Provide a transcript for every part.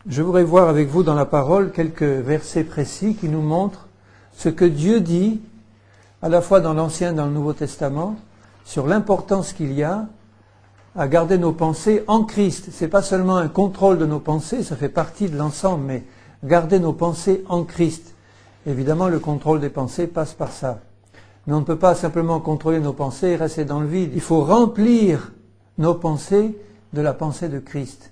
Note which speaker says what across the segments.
Speaker 1: Je voudrais voir avec vous dans la parole quelques versets précis qui nous montrent ce que Dieu dit, à la fois dans l'Ancien et dans le Nouveau Testament, sur l'importance qu'il y a à garder nos pensées en Christ. Ce n'est pas seulement un contrôle de nos pensées, ça fait partie de l'ensemble, mais garder nos pensées en Christ. Évidemment, le contrôle des pensées passe par ça. Mais on ne peut pas simplement contrôler nos pensées et rester dans le vide. Il faut remplir nos pensées de la pensée de Christ.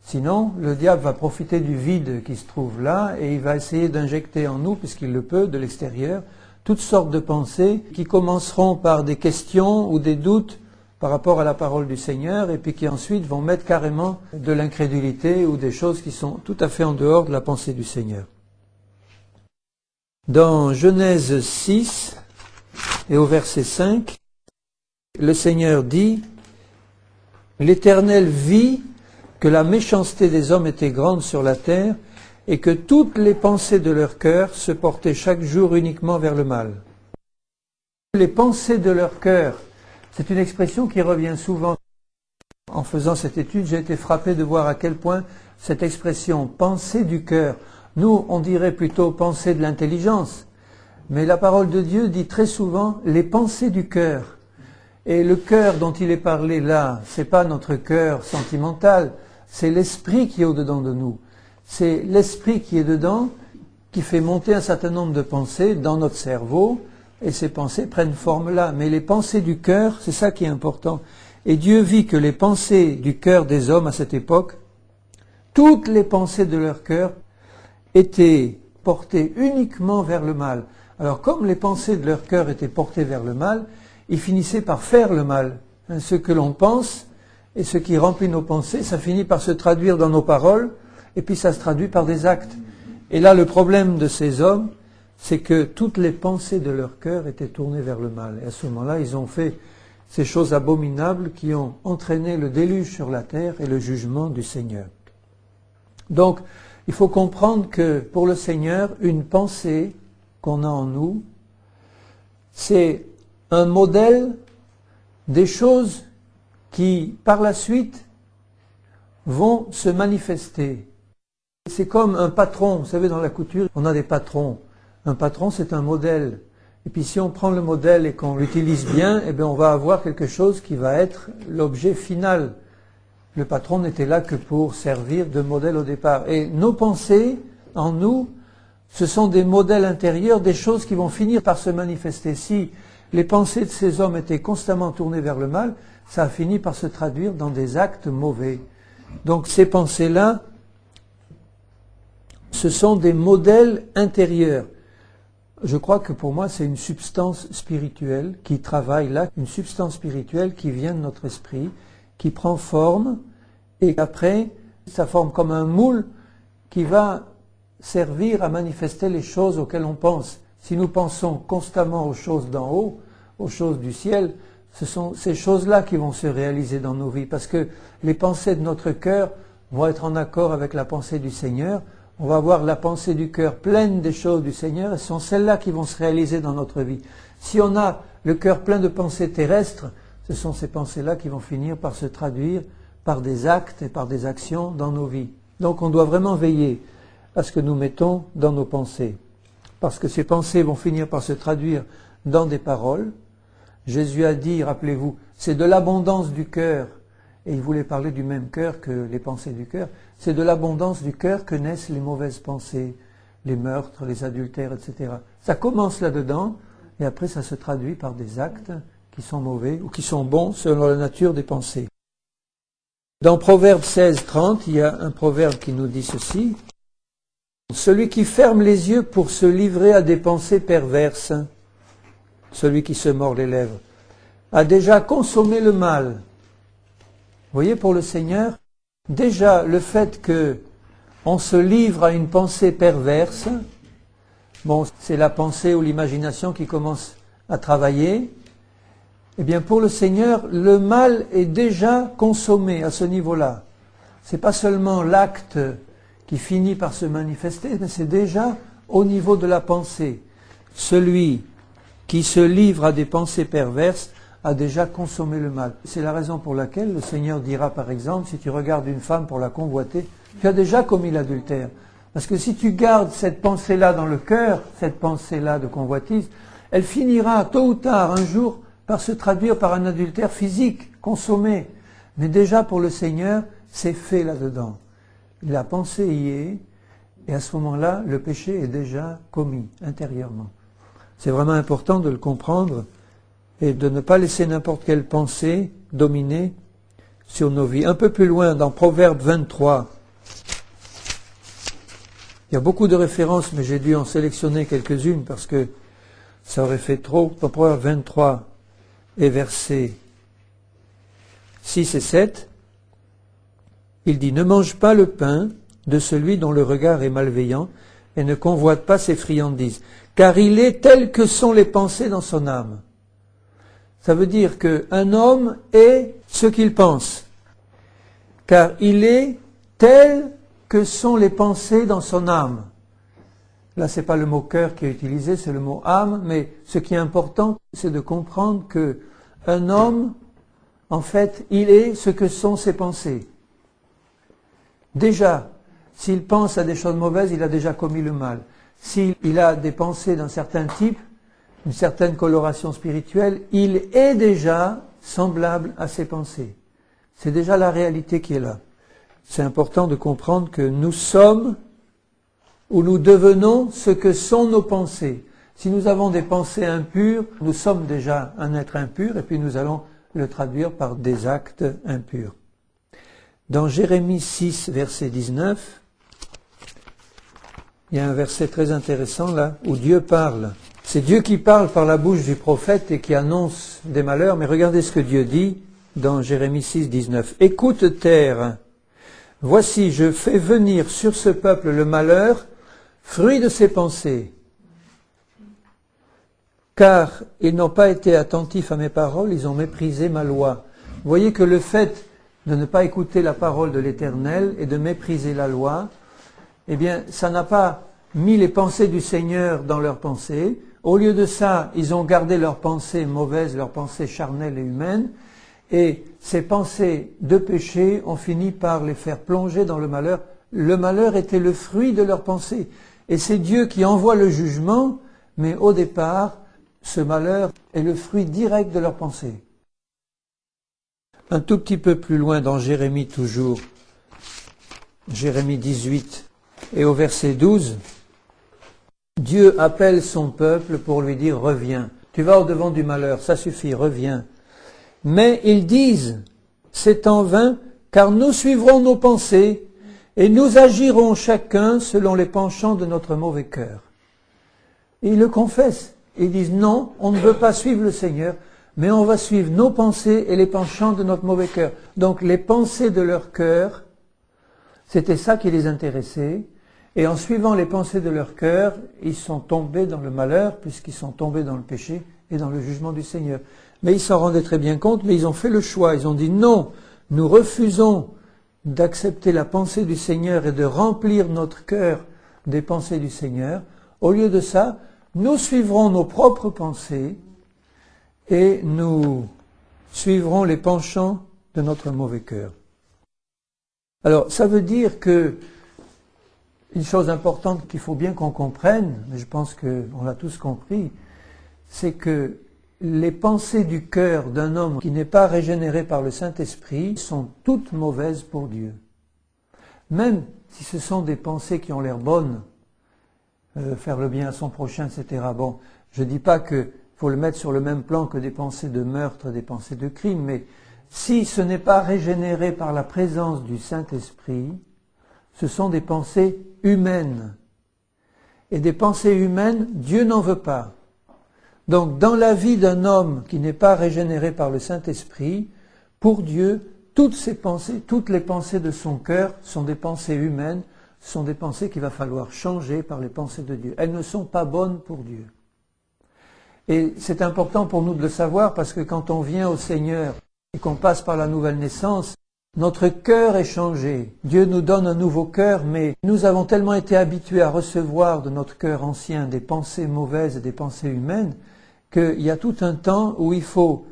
Speaker 1: Sinon, le diable va profiter du vide qui se trouve là et il va essayer d'injecter en nous, puisqu'il le peut, de l'extérieur, toutes sortes de pensées qui commenceront par des questions ou des doutes par rapport à la parole du Seigneur et puis qui ensuite vont mettre carrément de l'incrédulité ou des choses qui sont tout à fait en dehors de la pensée du Seigneur. Dans Genèse 6 et au verset 5, le Seigneur dit « L'Éternel vit que la méchanceté des hommes était grande sur la terre et que toutes les pensées de leur cœur se portaient chaque jour uniquement vers le mal. » Les pensées de leur cœur, c'est une expression qui revient souvent. En faisant cette étude, j'ai été frappé de voir à quel point cette expression « pensée du cœur », nous, on dirait plutôt « pensée de l'intelligence », mais la parole de Dieu dit très souvent « les pensées du cœur ». Et le cœur dont il est parlé là, c'est pas notre cœur sentimental, c'est l'esprit qui est au-dedans de nous. C'est l'esprit qui est dedans, qui fait monter un certain nombre de pensées dans notre cerveau, et ces pensées prennent forme là. Mais les pensées du cœur, c'est ça qui est important. Et Dieu vit que les pensées du cœur des hommes à cette époque, toutes les pensées de leur cœur étaient portées uniquement vers le mal. Alors comme les pensées de leur cœur étaient portées vers le mal, ils finissaient par faire le mal. Ce que l'on pense et ce qui remplit nos pensées, ça finit par se traduire dans nos paroles, et puis ça se traduit par des actes. Et là, le problème de ces hommes, c'est que toutes les pensées de leur cœur étaient tournées vers le mal. Et à ce moment-là, ils ont fait ces choses abominables qui ont entraîné le déluge sur la terre et le jugement du Seigneur. Donc, il faut comprendre que pour le Seigneur, une pensée qu'on a en nous, c'est un modèle des choses qui, par la suite, vont se manifester. C'est comme un patron. Vous savez, dans la couture, on a des patrons. Un patron, c'est un modèle. Et puis si on prend le modèle et qu'on l'utilise bien, eh bien, on va avoir quelque chose qui va être l'objet final. Le patron n'était là que pour servir de modèle au départ. Et nos pensées, en nous, ce sont des modèles intérieurs, des choses qui vont finir par se manifester. Si les pensées de ces hommes étaient constamment tournées vers le mal, ça a fini par se traduire dans des actes mauvais. Donc ces pensées-là, ce sont des modèles intérieurs. Je crois que pour moi, c'est une substance spirituelle qui travaille là, une substance spirituelle qui vient de notre esprit, qui prend forme, et après, ça forme comme un moule qui va servir à manifester les choses auxquelles on pense. Si nous pensons constamment aux choses d'en haut, aux choses du ciel, ce sont ces choses-là qui vont se réaliser dans nos vies, parce que les pensées de notre cœur vont être en accord avec la pensée du Seigneur. On va avoir la pensée du cœur pleine des choses du Seigneur, et ce sont celles-là qui vont se réaliser dans notre vie. Si on a le cœur plein de pensées terrestres, ce sont ces pensées-là qui vont finir par se traduire par des actes et par des actions dans nos vies. Donc on doit vraiment veiller à ce que nous mettons dans nos pensées, parce que ces pensées vont finir par se traduire dans des paroles. Jésus a dit, rappelez-vous, c'est de l'abondance du cœur, et il voulait parler du même cœur que les pensées du cœur, c'est de l'abondance du cœur que naissent les mauvaises pensées, les meurtres, les adultères, etc. Ça commence là-dedans, et après ça se traduit par des actes qui sont mauvais ou qui sont bons selon la nature des pensées. Dans Proverbe 16:30, il y a un proverbe qui nous dit ceci. Celui qui ferme les yeux pour se livrer à des pensées perverses, celui qui se mord les lèvres, a déjà consommé le mal. Vous voyez, pour le Seigneur, déjà le fait que on se livre à une pensée perverse, bon, c'est la pensée ou l'imagination qui commence à travailler. Eh bien, pour le Seigneur, le mal est déjà consommé à ce niveau-là. C'est pas seulement l'acte qui finit par se manifester, mais c'est déjà au niveau de la pensée. Celui qui se livre à des pensées perverses a déjà consommé le mal. C'est la raison pour laquelle le Seigneur dira, par exemple, si tu regardes une femme pour la convoiter, Tu as déjà commis l'adultère. Parce que si tu gardes cette pensée-là dans le cœur, cette pensée-là de convoitise, elle finira tôt ou tard, un jour, par se traduire par un adultère physique, consommé. Mais déjà pour le Seigneur, c'est fait là-dedans. La pensée y est, et à ce moment-là, le péché est déjà commis intérieurement. C'est vraiment important de le comprendre et de ne pas laisser n'importe quelle pensée dominer sur nos vies. Un peu plus loin, dans Proverbe 23, il y a beaucoup de références, mais j'ai dû en sélectionner quelques-unes parce que ça aurait fait trop. Dans Proverbe 23 et versets 6 et 7, il dit « Ne mange pas le pain de celui dont le regard est malveillant et ne convoite pas ses friandises, car il est tel que sont les pensées dans son âme. » Ça veut dire qu'un homme est ce qu'il pense, car il est tel que sont les pensées dans son âme. Là, c'est pas le mot cœur qui est utilisé, c'est le mot âme, mais ce qui est important, c'est de comprendre que un homme, en fait, il est ce que sont ses pensées. Déjà, s'il pense à des choses mauvaises, il a déjà commis le mal. S'il a des pensées d'un certain type, une certaine coloration spirituelle, il est déjà semblable à ses pensées. C'est déjà la réalité qui est là. C'est important de comprendre que nous sommes ou nous devenons ce que sont nos pensées. Si nous avons des pensées impures, nous sommes déjà un être impur et puis nous allons le traduire par des actes impurs. Dans Jérémie 6, verset 19, il y a un verset très intéressant là où Dieu parle. C'est Dieu qui parle par la bouche du prophète et qui annonce des malheurs, mais regardez ce que Dieu dit dans Jérémie 6, 19. « Écoute terre, voici je fais venir sur ce peuple le malheur, fruit de ses pensées. Car ils n'ont pas été attentifs à mes paroles, ils ont méprisé ma loi. » Vous voyez que le fait de ne pas écouter la parole de l'Éternel et de mépriser la loi, eh bien, ça n'a pas mis les pensées du Seigneur dans leurs pensées. Au lieu de ça, ils ont gardé leurs pensées mauvaises, leurs pensées charnelles et humaines, et ces pensées de péché ont fini par les faire plonger dans le malheur. Le malheur était le fruit de leurs pensées. Et c'est Dieu qui envoie le jugement, mais au départ, ce malheur est le fruit direct de leurs pensées. Un tout petit peu plus loin dans Jérémie toujours, Jérémie 18 et au verset 12, Dieu appelle son peuple pour lui dire « Reviens, tu vas au-devant du malheur, ça suffit, reviens. » Mais ils disent « C'est en vain, car nous suivrons nos pensées et nous agirons chacun selon les penchants de notre mauvais cœur. » Et ils le confessent. Ils disent « Non, on ne veut pas suivre le Seigneur, mais on va suivre nos pensées et les penchants de notre mauvais cœur. » Donc les pensées de leur cœur, c'était ça qui les intéressait. Et en suivant les pensées de leur cœur, ils sont tombés dans le malheur, puisqu'ils sont tombés dans le péché et dans le jugement du Seigneur. Mais ils s'en rendaient très bien compte, mais ils ont fait le choix. Ils ont dit non, nous refusons d'accepter la pensée du Seigneur et de remplir notre cœur des pensées du Seigneur. Au lieu de ça, nous suivrons nos propres pensées et nous suivrons les penchants de notre mauvais cœur. Alors, ça veut dire que une chose importante qu'il faut bien qu'on comprenne, mais je pense qu'on l'a tous compris, c'est que les pensées du cœur d'un homme qui n'est pas régénéré par le Saint-Esprit sont toutes mauvaises pour Dieu. Même si ce sont des pensées qui ont l'air bonnes, faire le bien à son prochain, etc. Bon, je ne dis pas qu'il faut le mettre sur le même plan que des pensées de meurtre, des pensées de crime, mais si ce n'est pas régénéré par la présence du Saint-Esprit, ce sont des pensées humaines. Et des pensées humaines, Dieu n'en veut pas. Donc, dans la vie d'un homme qui n'est pas régénéré par le Saint-Esprit, pour Dieu, toutes ses pensées, toutes les pensées de son cœur sont des pensées humaines, sont des pensées qu'il va falloir changer par les pensées de Dieu. Elles ne sont pas bonnes pour Dieu. Et c'est important pour nous de le savoir parce que quand on vient au Seigneur et qu'on passe par la nouvelle naissance, notre cœur est changé. Dieu nous donne un nouveau cœur, mais nous avons tellement été habitués à recevoir de notre cœur ancien des pensées mauvaises et des pensées humaines qu'il y a tout un temps où il faut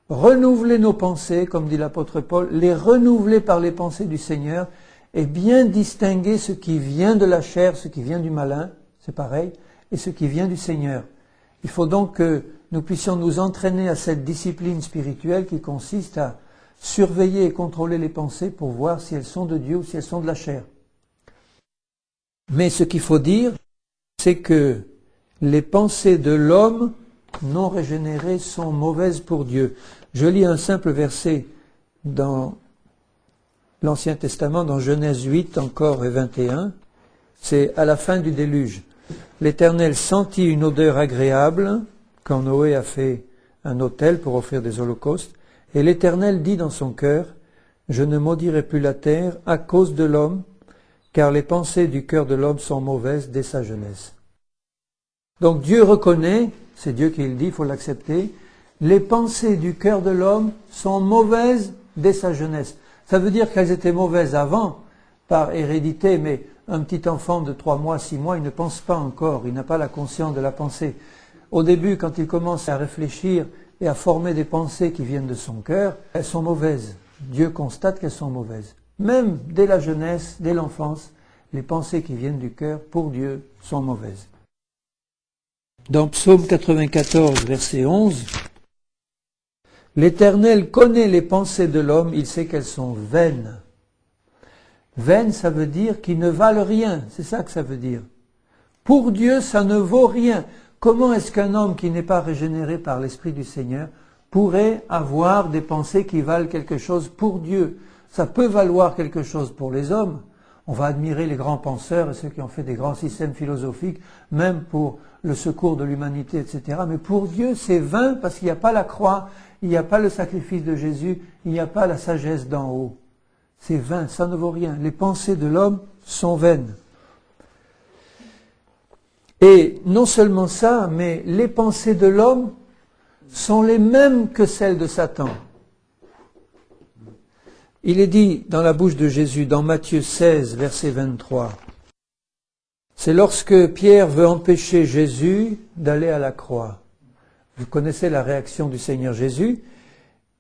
Speaker 1: renouveler nos pensées, comme dit l'apôtre Paul, les renouveler par les pensées du Seigneur, et bien distinguer ce qui vient de la chair, ce qui vient du malin, c'est pareil, et ce qui vient du Seigneur. Il faut donc que nous puissions nous entraîner à cette discipline spirituelle qui consiste à surveiller et contrôler les pensées pour voir si elles sont de Dieu ou si elles sont de la chair. Mais ce qu'il faut dire, c'est que les pensées de l'homme non régénéré sont mauvaises pour Dieu. Je lis un simple verset dans l'Ancien Testament, dans Genèse 8 encore et 21. C'est à la fin du déluge. L'Éternel sentit une odeur agréable quand Noé a fait un autel pour offrir des holocaustes. Et l'Éternel dit dans son cœur, « Je ne maudirai plus la terre à cause de l'homme, car les pensées du cœur de l'homme sont mauvaises dès sa jeunesse. » Donc Dieu reconnaît, c'est Dieu qui le dit, il faut l'accepter, les pensées du cœur de l'homme sont mauvaises dès sa jeunesse. Ça veut dire qu'elles étaient mauvaises avant, par hérédité, mais un petit enfant de 3 mois, 6 mois, il ne pense pas encore, il n'a pas la conscience de la pensée. Au début, quand il commence à réfléchir et à former des pensées qui viennent de son cœur, elles sont mauvaises. Dieu constate qu'elles sont mauvaises. Même dès la jeunesse, dès l'enfance, les pensées qui viennent du cœur, pour Dieu, sont mauvaises. Dans Psaume 94, verset 11, « L'Éternel connaît les pensées de l'homme, il sait qu'elles sont vaines. » Vaines, ça veut dire qu'ils ne valent rien, c'est ça que ça veut dire. Pour Dieu, ça ne vaut rien. Comment est-ce qu'un homme qui n'est pas régénéré par l'Esprit du Seigneur pourrait avoir des pensées qui valent quelque chose pour Dieu? Ça peut valoir quelque chose pour les hommes. On va admirer les grands penseurs et ceux qui ont fait des grands systèmes philosophiques, même pour le secours de l'humanité, etc. Mais pour Dieu, c'est vain parce qu'il n'y a pas la croix, il n'y a pas le sacrifice de Jésus, il n'y a pas la sagesse d'en haut. C'est vain, ça ne vaut rien. Les pensées de l'homme sont vaines. Et non seulement ça, mais les pensées de l'homme sont les mêmes que celles de Satan. Il est dit dans la bouche de Jésus, dans Matthieu 16, verset 23, c'est lorsque Pierre veut empêcher Jésus d'aller à la croix. Vous connaissez la réaction du Seigneur Jésus.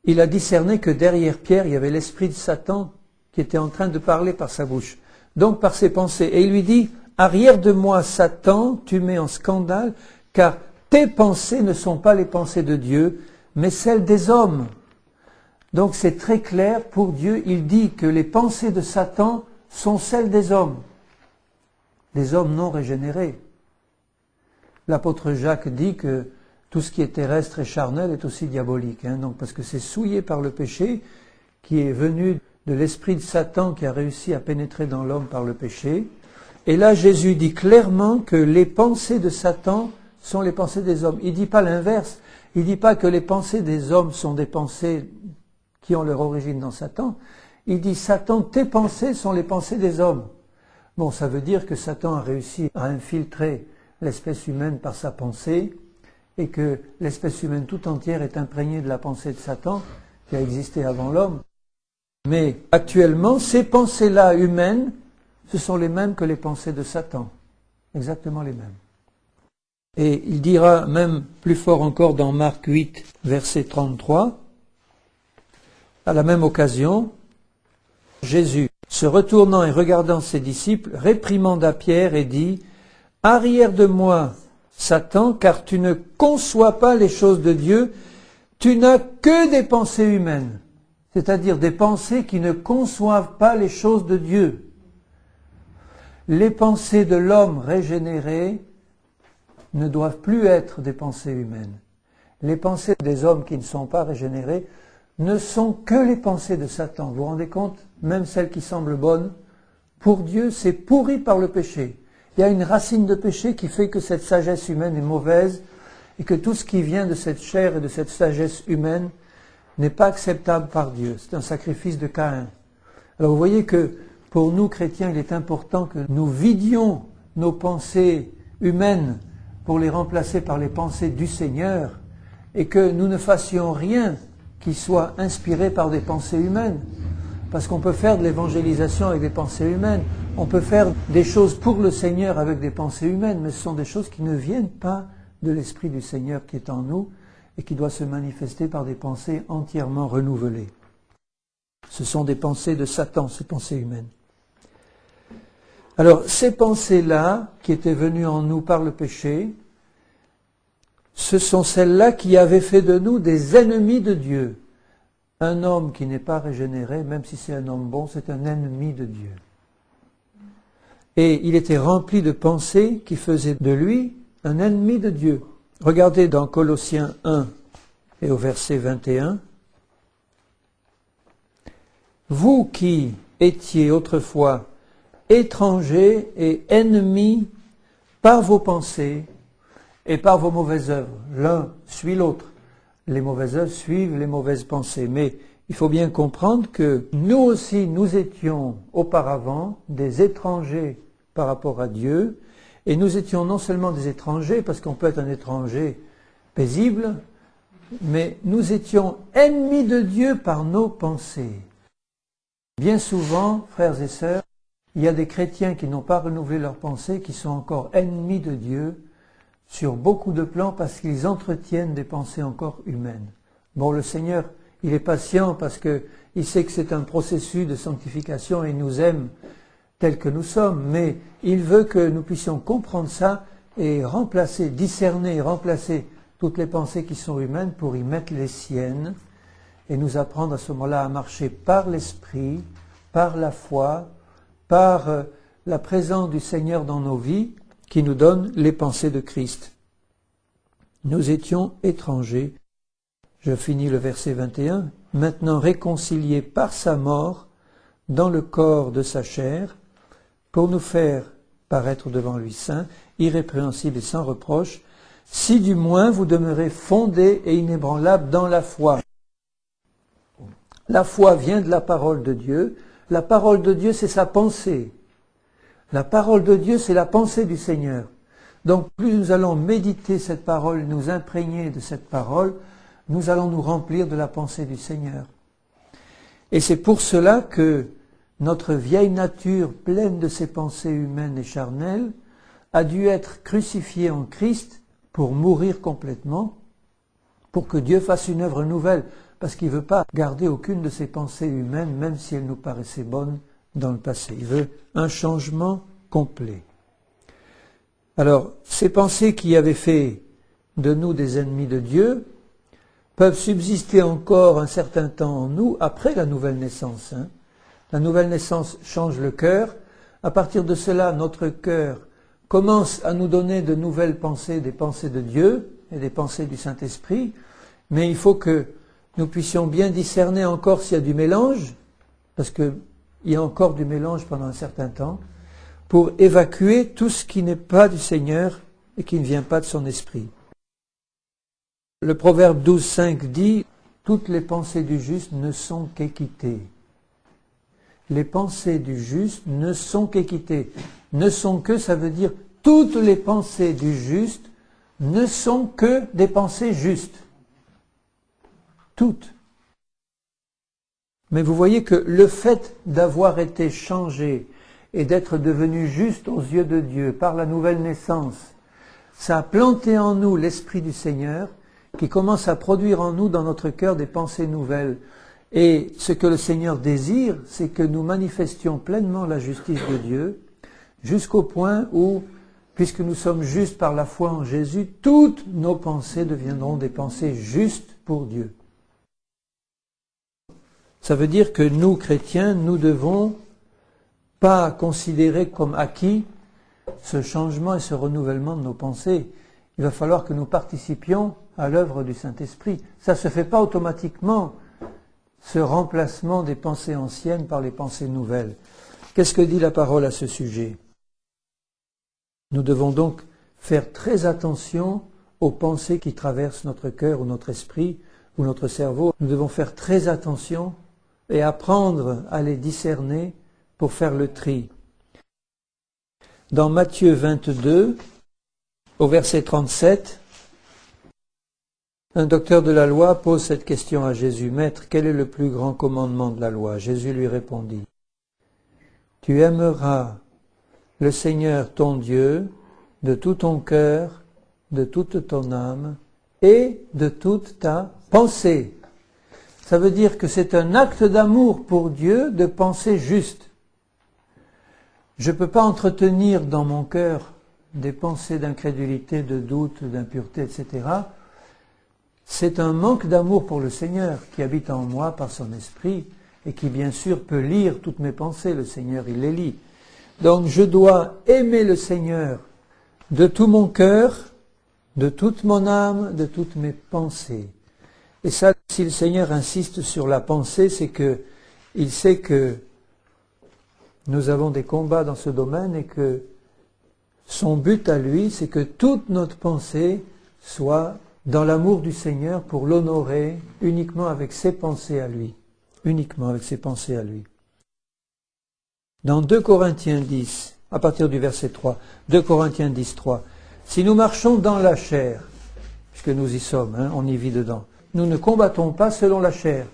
Speaker 1: Il a discerné que derrière Pierre, il y avait l'esprit de Satan qui était en train de parler par sa bouche, donc par ses pensées. Et il lui dit, « Arrière de moi, Satan, tu mets en scandale, car tes pensées ne sont pas les pensées de Dieu, mais celles des hommes. » Donc c'est très clair, pour Dieu, il dit que les pensées de Satan sont celles des hommes non régénérés. L'apôtre Jacques dit que tout ce qui est terrestre et charnel est aussi diabolique, donc parce que c'est souillé par le péché qui est venu de l'esprit de Satan qui a réussi à pénétrer dans l'homme par le péché. Et là, Jésus dit clairement que les pensées de Satan sont les pensées des hommes. Il ne dit pas l'inverse. Il ne dit pas que les pensées des hommes sont des pensées qui ont leur origine dans Satan. Il dit, Satan, tes pensées sont les pensées des hommes. Bon, ça veut dire que Satan a réussi à infiltrer l'espèce humaine par sa pensée et que l'espèce humaine tout entière est imprégnée de la pensée de Satan qui a existé avant l'homme. Mais actuellement, ces pensées-là humaines, ce sont les mêmes que les pensées de Satan. Exactement les mêmes. Et il dira même plus fort encore dans Marc 8, verset 33, à la même occasion, Jésus, se retournant et regardant ses disciples, réprimanda Pierre et dit, « Arrière de moi, Satan, car tu ne conçois pas les choses de Dieu, tu n'as que des pensées humaines. » C'est-à-dire des pensées qui ne conçoivent pas les choses de Dieu. Les pensées de l'homme régénéré ne doivent plus être des pensées humaines. Les pensées des hommes qui ne sont pas régénérés ne sont que les pensées de Satan. Vous vous rendez compte? Même celles qui semblent bonnes, pour Dieu, c'est pourri par le péché. Il y a une racine de péché qui fait que cette sagesse humaine est mauvaise et que tout ce qui vient de cette chair et de cette sagesse humaine n'est pas acceptable par Dieu. C'est un sacrifice de Caïn. Alors vous voyez que pour nous, chrétiens, il est important que nous vidions nos pensées humaines pour les remplacer par les pensées du Seigneur et que nous ne fassions rien qui soit inspiré par des pensées humaines. Parce qu'on peut faire de l'évangélisation avec des pensées humaines. On peut faire des choses pour le Seigneur avec des pensées humaines, mais ce sont des choses qui ne viennent pas de l'Esprit du Seigneur qui est en nous et qui doit se manifester par des pensées entièrement renouvelées. Ce sont des pensées de Satan, ces pensées humaines. Alors, ces pensées-là, qui étaient venues en nous par le péché, ce sont celles-là qui avaient fait de nous des ennemis de Dieu. Un homme qui n'est pas régénéré, même si c'est un homme bon, c'est un ennemi de Dieu. Et il était rempli de pensées qui faisaient de lui un ennemi de Dieu. Regardez dans Colossiens 1 et au verset 21. Vous qui étiez autrefois étrangers et ennemis par vos pensées et par vos mauvaises œuvres. L'un suit l'autre. Les mauvaises œuvres suivent les mauvaises pensées. Mais il faut bien comprendre que nous aussi, nous étions auparavant des étrangers par rapport à Dieu. Et nous étions non seulement des étrangers, parce qu'on peut être un étranger paisible, mais nous étions ennemis de Dieu par nos pensées. Bien souvent, frères et sœurs, il y a des chrétiens qui n'ont pas renouvelé leurs pensées, qui sont encore ennemis de Dieu sur beaucoup de plans parce qu'ils entretiennent des pensées encore humaines. Bon, le Seigneur, il est patient parce qu'il sait que c'est un processus de sanctification et il nous aime tels que nous sommes, mais il veut que nous puissions comprendre ça et remplacer, discerner, remplacer toutes les pensées qui sont humaines pour y mettre les siennes et nous apprendre à ce moment-là à marcher par l'Esprit, par la foi, par la présence du Seigneur dans nos vies qui nous donne les pensées de Christ. Nous étions étrangers. Je finis le verset 21. Maintenant réconciliés par sa mort dans le corps de sa chair pour nous faire paraître devant lui saints, irrépréhensibles et sans reproche, si du moins vous demeurez fondés et inébranlables dans la foi. La foi vient de la parole de Dieu. La parole de Dieu, c'est sa pensée. La parole de Dieu, c'est la pensée du Seigneur. Donc, plus nous allons méditer cette parole, nous imprégner de cette parole, nous allons nous remplir de la pensée du Seigneur. Et c'est pour cela que notre vieille nature, pleine de ces pensées humaines et charnelles, a dû être crucifiée en Christ pour mourir complètement, pour que Dieu fasse une œuvre nouvelle, parce qu'il ne veut pas garder aucune de ces pensées humaines, même si elles nous paraissaient bonnes dans le passé. Il veut un changement complet. Alors, ces pensées qui avaient fait de nous des ennemis de Dieu peuvent subsister encore un certain temps en nous après la nouvelle naissance. La nouvelle naissance change le cœur. À partir de cela, notre cœur commence à nous donner de nouvelles pensées, des pensées de Dieu et des pensées du Saint-Esprit. Mais il faut que nous puissions bien discerner encore s'il y a du mélange, parce qu'il y a encore du mélange pendant un certain temps, pour évacuer tout ce qui n'est pas du Seigneur et qui ne vient pas de son esprit. Le proverbe 12,5 dit « Toutes les pensées du juste ne sont qu'équité ». Les pensées du juste ne sont qu'équité. Ne sont que, ça veut dire toutes les pensées du juste ne sont que des pensées justes. Toutes. Mais vous voyez que le fait d'avoir été changé et d'être devenu juste aux yeux de Dieu par la nouvelle naissance, ça a planté en nous l'Esprit du Seigneur qui commence à produire en nous dans notre cœur des pensées nouvelles. Et ce que le Seigneur désire, c'est que nous manifestions pleinement la justice de Dieu jusqu'au point où, puisque nous sommes justes par la foi en Jésus, toutes nos pensées deviendront des pensées justes pour Dieu. Ça veut dire que nous, chrétiens, nous devons pas considérer comme acquis ce changement et ce renouvellement de nos pensées. Il va falloir que nous participions à l'œuvre du Saint-Esprit. Ça ne se fait pas automatiquement, ce remplacement des pensées anciennes par les pensées nouvelles. Qu'est-ce que dit la parole à ce sujet? Nous devons donc faire très attention aux pensées qui traversent notre cœur ou notre esprit ou notre cerveau. Nous devons faire très attention et apprendre à les discerner pour faire le tri. Dans Matthieu 22, au verset 37, un docteur de la loi pose cette question à Jésus. « Maître, quel est le plus grand commandement de la loi ?» Jésus lui répondit. « Tu aimeras le Seigneur ton Dieu de tout ton cœur, de toute ton âme et de toute ta pensée. » Ça veut dire que c'est un acte d'amour pour Dieu de penser juste. je ne peux pas entretenir dans mon cœur des pensées d'incrédulité, de doute, d'impureté, etc. C'est un manque d'amour pour le Seigneur qui habite en moi par son esprit et qui bien sûr peut lire toutes mes pensées. Le Seigneur, il les lit. Donc je dois aimer le Seigneur de tout mon cœur, de toute mon âme, de toutes mes pensées. Et ça, si le Seigneur insiste sur la pensée, c'est que il sait que nous avons des combats dans ce domaine et que son but à lui, c'est que toute notre pensée soit dans l'amour du Seigneur pour l'honorer uniquement avec ses pensées à lui. Uniquement avec ses pensées à lui. Dans 2 Corinthiens 10, à partir du verset 3, 2 Corinthiens 10, 3, si nous marchons dans la chair, puisque nous y sommes, on y vit dedans, nous ne combattons pas selon la chair,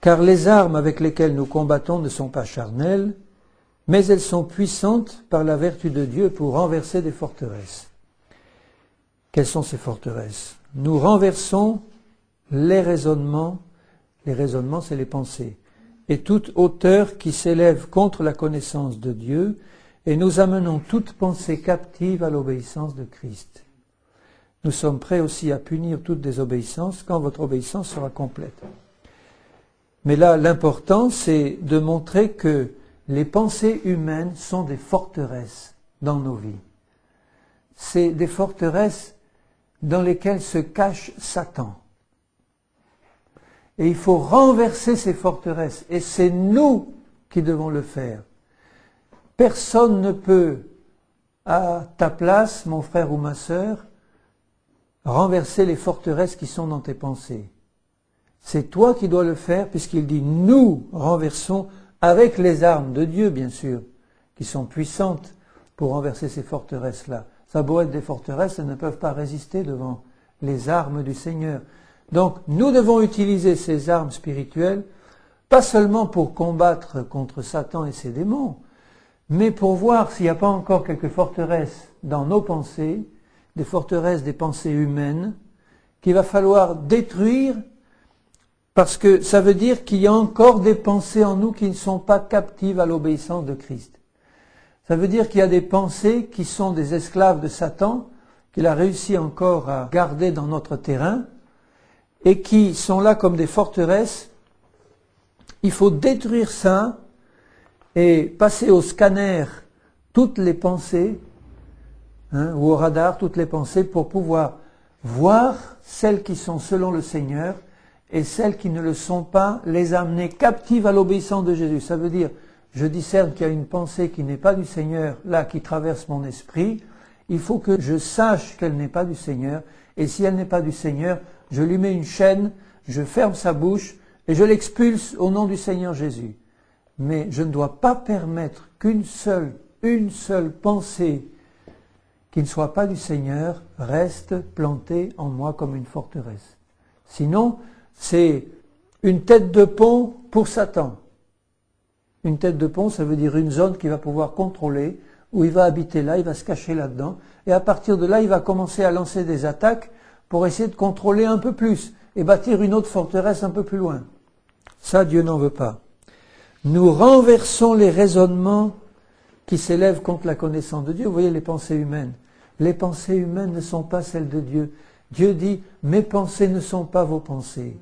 Speaker 1: car les armes avec lesquelles nous combattons ne sont pas charnelles, mais elles sont puissantes par la vertu de Dieu pour renverser des forteresses. Quelles sont ces forteresses? Nous renversons les raisonnements c'est les pensées, et toute hauteur qui s'élève contre la connaissance de Dieu, et nous amenons toute pensée captive à l'obéissance de Christ. Nous sommes prêts aussi à punir toute désobéissance quand votre obéissance sera complète. Mais là, l'important, c'est de montrer que les pensées humaines sont des forteresses dans nos vies. C'est des forteresses dans lesquelles se cache Satan. Et il faut renverser ces forteresses. Et c'est nous qui devons le faire. Personne ne peut, à ta place, mon frère ou ma sœur, renverser les forteresses qui sont dans tes pensées. C'est toi qui dois le faire, puisqu'il dit « nous renversons » avec les armes de Dieu, bien sûr, qui sont puissantes pour renverser ces forteresses-là. Ça a beau être des forteresses, elles ne peuvent pas résister devant les armes du Seigneur. Donc, nous devons utiliser ces armes spirituelles, pas seulement pour combattre contre Satan et ses démons, mais pour voir s'il n'y a pas encore quelques forteresses dans nos pensées, des forteresses des pensées humaines, qu'il va falloir détruire, parce que ça veut dire qu'il y a encore des pensées en nous qui ne sont pas captives à l'obéissance de Christ. Ça veut dire qu'il y a des pensées qui sont des esclaves de Satan, qu'il a réussi encore à garder dans notre terrain, et qui sont là comme des forteresses. Il faut détruire ça et passer au scanner toutes les pensées, ou au radar toutes les pensées, pour pouvoir voir celles qui sont selon le Seigneur et celles qui ne le sont pas, les amener captives à l'obéissance de Jésus. Ça veut dire, je discerne qu'il y a une pensée qui n'est pas du Seigneur, là, qui traverse mon esprit. Il faut que je sache qu'elle n'est pas du Seigneur, et si elle n'est pas du Seigneur, je lui mets une chaîne, je ferme sa bouche et je l'expulse au nom du Seigneur Jésus. Mais je ne dois pas permettre qu'une seule pensée qui ne soit pas du Seigneur reste plantée en moi comme une forteresse. Sinon, c'est une tête de pont pour Satan. Une tête de pont, ça veut dire une zone qu'il va pouvoir contrôler, où il va habiter là, il va se cacher là-dedans, et à partir de là, il va commencer à lancer des attaques pour essayer de contrôler un peu plus et bâtir une autre forteresse un peu plus loin. Ça, Dieu n'en veut pas. Nous renversons les raisonnements qui s'élèvent contre la connaissance de Dieu. Vous voyez les pensées humaines. Les pensées humaines ne sont pas celles de Dieu. Dieu dit, mes pensées ne sont pas vos pensées.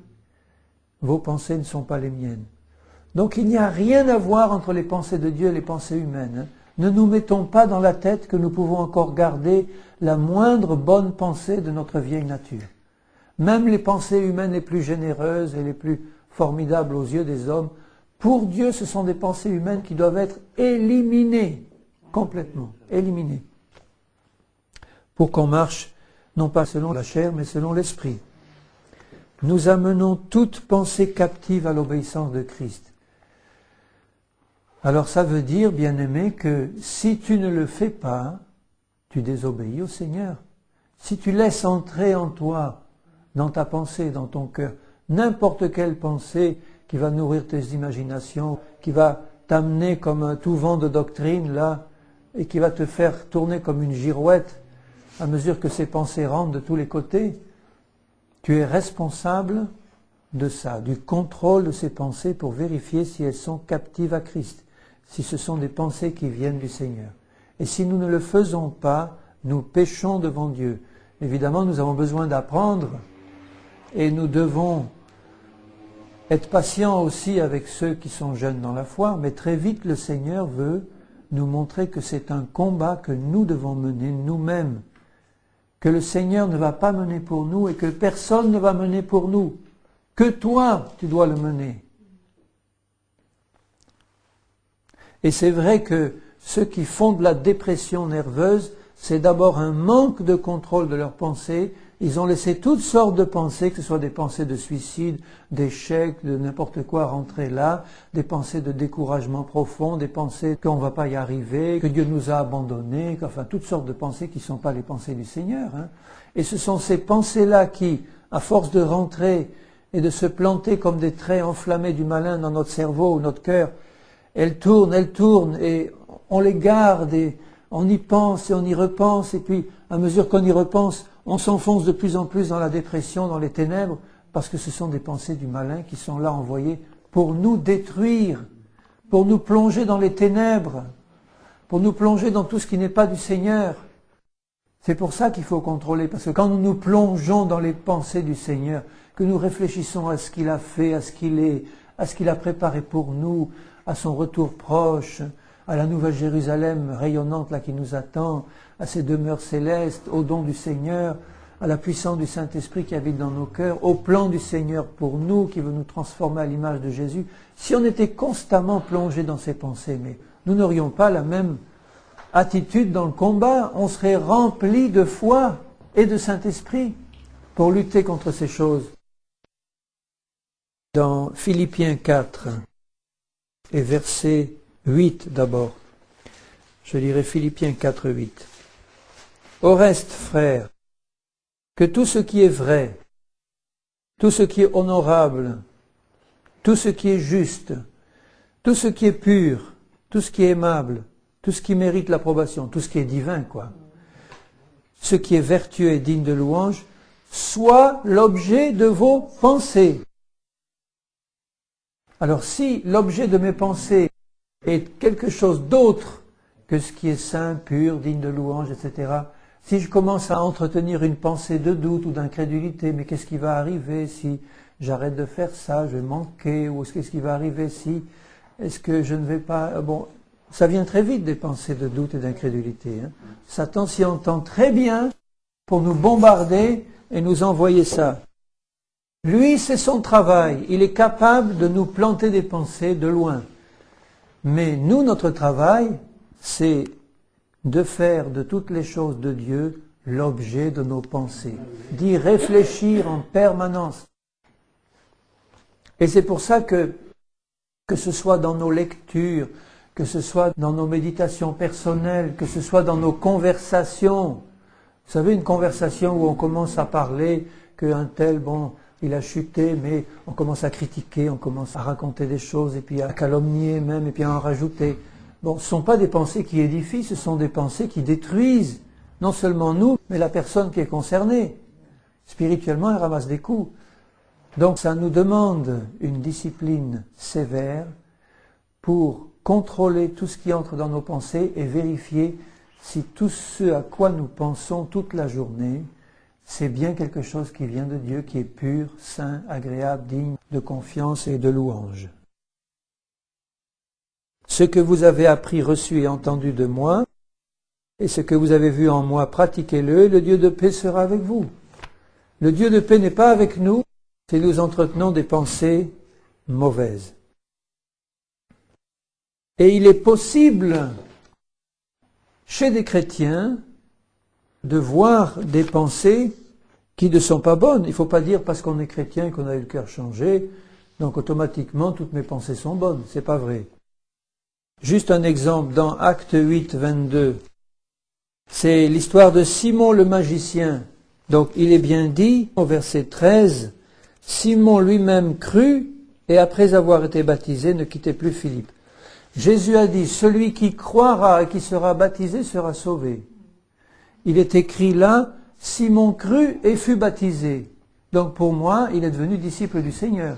Speaker 1: Vos pensées ne sont pas les miennes. Donc il n'y a rien à voir entre les pensées de Dieu et les pensées humaines. Ne nous mettons pas dans la tête que nous pouvons encore garder la moindre bonne pensée de notre vieille nature. Même les pensées humaines les plus généreuses et les plus formidables aux yeux des hommes, pour Dieu, ce sont des pensées humaines qui doivent être éliminées, complètement, éliminées, pour qu'on marche, non pas selon la chair, mais selon l'esprit. Nous amenons toute pensée captive à l'obéissance de Christ. Alors ça veut dire, bien-aimé, que si tu ne le fais pas, tu désobéis au Seigneur. Si tu laisses entrer en toi, dans ta pensée, dans ton cœur, n'importe quelle pensée qui va nourrir tes imaginations, qui va t'amener comme un tout vent de doctrine, là, et qui va te faire tourner comme une girouette à mesure que ces pensées rentrent de tous les côtés, tu es responsable de ça, du contrôle de ces pensées pour vérifier si elles sont captives à Christ. si ce sont des pensées qui viennent du Seigneur. Et si nous ne le faisons pas, nous péchons devant Dieu. Évidemment, nous avons besoin d'apprendre et nous devons être patients aussi avec ceux qui sont jeunes dans la foi, mais très vite le Seigneur veut nous montrer que c'est un combat que nous devons mener nous-mêmes, que le Seigneur ne va pas mener pour nous et que personne ne va mener pour nous, que toi tu dois le mener. Et c'est vrai que ceux qui font de la dépression nerveuse, c'est d'abord un manque de contrôle de leurs pensées. Ils ont laissé toutes sortes de pensées, que ce soit des pensées de suicide, d'échec, de n'importe quoi rentrer là, des pensées de découragement profond, des pensées qu'on ne va pas y arriver, que Dieu nous a abandonnés, enfin toutes sortes de pensées qui ne sont pas les pensées du Seigneur. Et ce sont ces pensées-là qui, à force de rentrer et de se planter comme des traits enflammés du malin dans notre cerveau ou notre cœur, elles tournent, et on les garde et on y pense et on y repense, et puis à mesure qu'on y repense, on s'enfonce de plus en plus dans la dépression, dans les ténèbres, parce que ce sont des pensées du malin qui sont là envoyées pour nous détruire, pour nous plonger dans les ténèbres, pour nous plonger dans tout ce qui n'est pas du Seigneur. C'est pour ça qu'il faut contrôler, parce que quand nous nous plongeons dans les pensées du Seigneur, que nous réfléchissons à ce qu'il a fait, à ce qu'il est, à ce qu'il a préparé pour nous, à son retour proche, à la nouvelle Jérusalem rayonnante là qui nous attend, à ses demeures célestes, au don du Seigneur, à la puissance du Saint-Esprit qui habite dans nos cœurs, au plan du Seigneur pour nous, qui veut nous transformer à l'image de Jésus. Si on était constamment plongé dans ces pensées, mais nous n'aurions pas la même attitude dans le combat, on serait rempli de foi et de Saint-Esprit pour lutter contre ces choses. Dans Philippiens 4 et verset 8 d'abord, je lirai Philippiens 4, 8. Au reste, frères, que tout ce qui est vrai, tout ce qui est honorable, tout ce qui est juste, tout ce qui est pur, tout ce qui est aimable, tout ce qui mérite l'approbation, tout ce qui est divin, ce qui est vertueux et digne de louange, soit l'objet de vos pensées. Alors si l'objet de mes pensées est quelque chose d'autre que ce qui est saint, pur, digne de louange, etc., si je commence à entretenir une pensée de doute ou d'incrédulité, mais qu'est-ce qui va arriver si j'arrête de faire ça, je vais manquer, ou qu'est-ce qui va arriver si, est-ce que je ne vais pas... Bon, ça vient très vite des pensées de doute et d'incrédulité. Satan s'y entend très bien pour nous bombarder et nous envoyer ça. Lui, c'est son travail. Il est capable de nous planter des pensées de loin. Mais nous, notre travail, c'est de faire de toutes les choses de Dieu l'objet de nos pensées, d'y réfléchir en permanence. Et c'est pour ça que ce soit dans nos lectures, que ce soit dans nos méditations personnelles, que ce soit dans nos conversations. Vous savez, une conversation où on commence à parler qu'un tel, il a chuté, mais on commence à critiquer, on commence à raconter des choses, et puis à calomnier même, et puis à en rajouter. Ce ne sont pas des pensées qui édifient, ce sont des pensées qui détruisent, non seulement nous, mais la personne qui est concernée. Spirituellement, elle ramasse des coups. Donc ça nous demande une discipline sévère pour contrôler tout ce qui entre dans nos pensées et vérifier si tout ce à quoi nous pensons toute la journée, c'est bien quelque chose qui vient de Dieu, qui est pur, saint, agréable, digne de confiance et de louange. Ce que vous avez appris, reçu et entendu de moi, et ce que vous avez vu en moi, pratiquez-le, et le Dieu de paix sera avec vous. Le Dieu de paix n'est pas avec nous si nous entretenons des pensées mauvaises. Et il est possible, chez des chrétiens, de voir des pensées qui ne sont pas bonnes. Il ne faut pas dire parce qu'on est chrétien et qu'on a eu le cœur changé, donc automatiquement toutes mes pensées sont bonnes. C'est pas vrai. Juste un exemple, dans Acte 8, 22, c'est l'histoire de Simon le magicien. Donc il est bien dit, au verset 13, Simon lui-même crut, et après avoir été baptisé, ne quittait plus Philippe. Jésus a dit, celui qui croira et qui sera baptisé sera sauvé. Il est écrit là, Simon crut et fut baptisé. Donc pour moi, il est devenu disciple du Seigneur.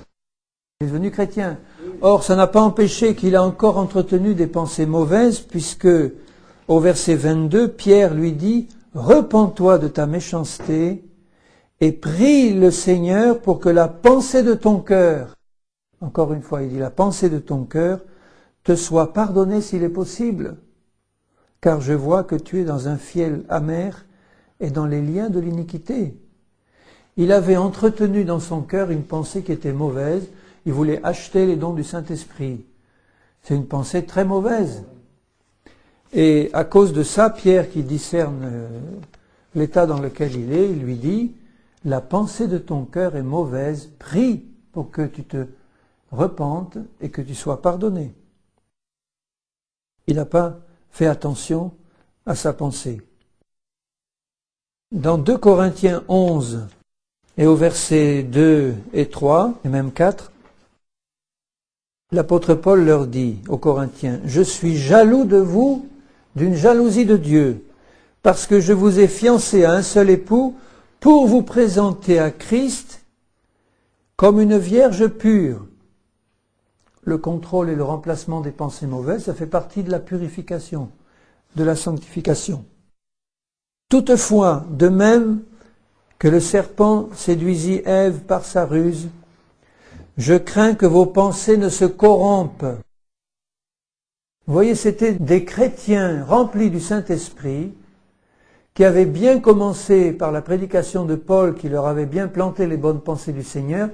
Speaker 1: Il est devenu chrétien. Or, ça n'a pas empêché qu'il a encore entretenu des pensées mauvaises, puisque au verset 22, Pierre lui dit « Repens-toi de ta méchanceté et prie le Seigneur pour que la pensée de ton cœur, encore une fois, il dit la pensée de ton cœur, te soit pardonnée s'il est possible, car je vois que tu es dans un fiel amer et dans les liens de l'iniquité. » Il avait entretenu dans son cœur une pensée qui était mauvaise, il voulait acheter les dons du Saint-Esprit. C'est une pensée très mauvaise. Et à cause de ça, Pierre, qui discerne l'état dans lequel il est, il lui dit « La pensée de ton cœur est mauvaise, prie pour que tu te repentes et que tu sois pardonné. » Il n'a pas fait attention à sa pensée. Dans 2 Corinthiens 11, et au verset 2 et 3, et même 4, l'apôtre Paul leur dit aux Corinthiens, « Je suis jaloux de vous d'une jalousie de Dieu, parce que je vous ai fiancé à un seul époux pour vous présenter à Christ comme une vierge pure. » Le contrôle et le remplacement des pensées mauvaises, ça fait partie de la purification, de la sanctification. Toutefois, de même que le serpent séduisit Ève par sa ruse, je crains que vos pensées ne se corrompent. Vous voyez, c'était des chrétiens remplis du Saint-Esprit qui avaient bien commencé par la prédication de Paul, qui leur avait bien planté les bonnes pensées du Seigneur,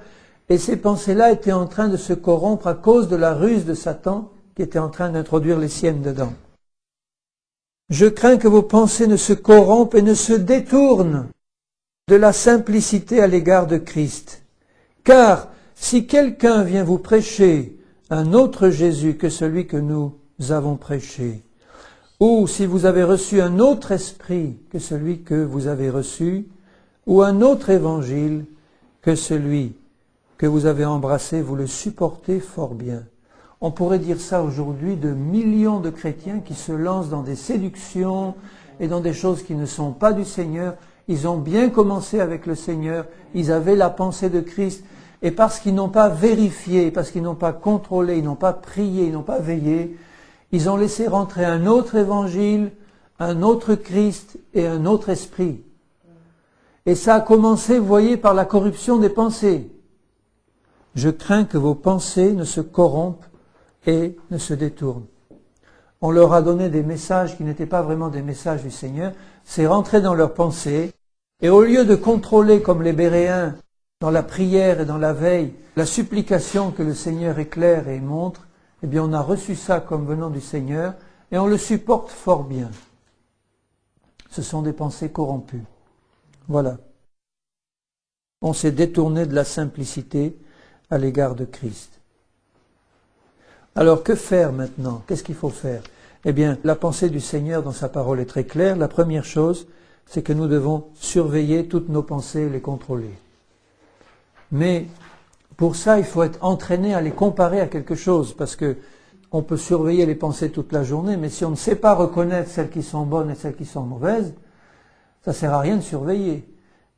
Speaker 1: et ces pensées-là étaient en train de se corrompre à cause de la ruse de Satan qui était en train d'introduire les siennes dedans. Je crains que vos pensées ne se corrompent et ne se détournent de la simplicité à l'égard de Christ. Car si quelqu'un vient vous prêcher un autre Jésus que celui que nous avons prêché, ou si vous avez reçu un autre esprit que celui que vous avez reçu, ou un autre évangile que celui que vous avez embrassé, vous le supportez fort bien. On pourrait dire ça aujourd'hui de millions de chrétiens qui se lancent dans des séductions et dans des choses qui ne sont pas du Seigneur. Ils ont bien commencé avec le Seigneur, ils avaient la pensée de Christ, et parce qu'ils n'ont pas vérifié, parce qu'ils n'ont pas contrôlé, ils n'ont pas prié, ils n'ont pas veillé, ils ont laissé rentrer un autre évangile, un autre Christ et un autre esprit. Et ça a commencé, vous voyez, par la corruption des pensées. Je crains que vos pensées ne se corrompent et ne se détournent. On leur a donné des messages qui n'étaient pas vraiment des messages du Seigneur, c'est rentré dans leurs pensées, et au lieu de contrôler comme les Béréens, dans la prière et dans la veille, la supplication que le Seigneur éclaire et montre, eh bien on a reçu ça comme venant du Seigneur, et on le supporte fort bien. Ce sont des pensées corrompues. Voilà. On s'est détourné de la simplicité à l'égard de Christ. Alors que faire maintenant? Qu'est-ce qu'il faut faire? Eh bien, la pensée du Seigneur dans sa parole est très claire. La première chose, c'est que nous devons surveiller toutes nos pensées et les contrôler. Mais pour ça, il faut être entraîné à les comparer à quelque chose, parce que on peut surveiller les pensées toute la journée, mais si on ne sait pas reconnaître celles qui sont bonnes et celles qui sont mauvaises, ça ne sert à rien de surveiller.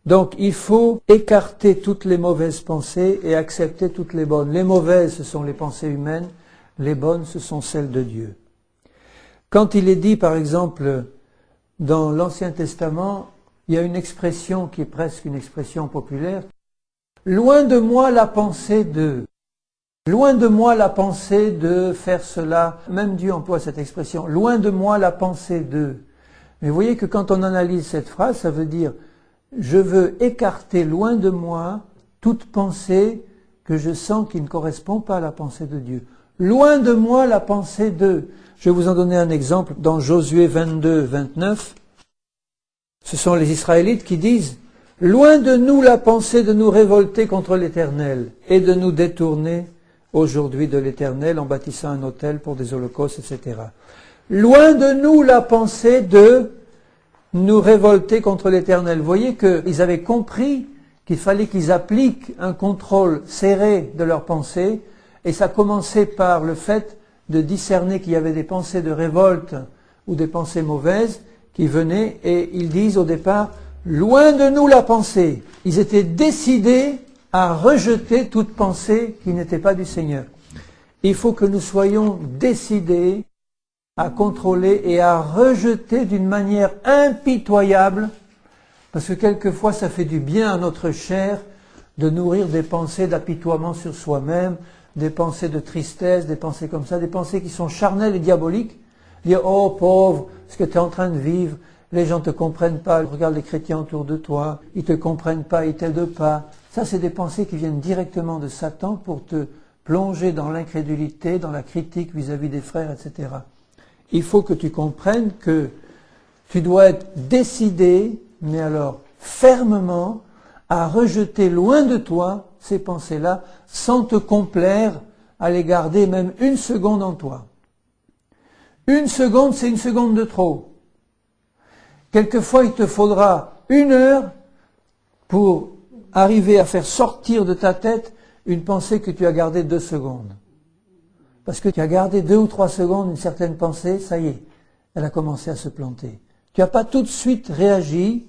Speaker 1: Donc il faut écarter toutes les mauvaises pensées et accepter toutes les bonnes. Les mauvaises, ce sont les pensées humaines, les bonnes, ce sont celles de Dieu. Quand il est dit, par exemple, dans l'Ancien Testament, il y a une expression qui est presque une expression populaire. Loin de moi la pensée de. Loin de moi la pensée de faire cela. Même Dieu emploie cette expression. Loin de moi la pensée de. Mais vous voyez que quand on analyse cette phrase, ça veut dire je veux écarter loin de moi toute pensée que je sens qui ne correspond pas à la pensée de Dieu. Loin de moi la pensée de. Je vais vous en donner un exemple dans Josué 22, 29. Ce sont les Israélites qui disent « Loin de nous la pensée de nous révolter contre l'Éternel et de nous détourner aujourd'hui de l'Éternel en bâtissant un autel pour des holocaustes, etc. » Loin de nous la pensée de nous révolter contre l'Éternel. Vous voyez qu'ils avaient compris qu'il fallait qu'ils appliquent un contrôle serré de leurs pensées, et ça commençait par le fait de discerner qu'il y avait des pensées de révolte ou des pensées mauvaises qui venaient, et ils disent au départ, loin de nous la pensée. Ils étaient décidés à rejeter toute pensée qui n'était pas du Seigneur. Il faut que nous soyons décidés à contrôler et à rejeter d'une manière impitoyable, parce que quelquefois ça fait du bien à notre chair de nourrir des pensées d'apitoiement sur soi-même, des pensées de tristesse, des pensées comme ça, des pensées qui sont charnelles et diaboliques. Dire « Oh pauvre, ce que tu es en train de vivre, les gens ne te comprennent pas, regarde les chrétiens autour de toi, ils ne te comprennent pas, ils ne t'aident pas. » Ça, c'est des pensées qui viennent directement de Satan pour te plonger dans l'incrédulité, dans la critique vis-à-vis des frères, etc. Il faut que tu comprennes que tu dois être décidé, mais alors fermement, à rejeter loin de toi ces pensées-là, sans te complaire à les garder même une seconde en toi. Une seconde, c'est une seconde de trop. Quelquefois, il te faudra 1 heure pour arriver à faire sortir de ta tête une pensée que tu as gardée 2 secondes. Parce que tu as gardé 2 ou 3 secondes une certaine pensée, ça y est, elle a commencé à se planter. Tu n'as pas tout de suite réagi,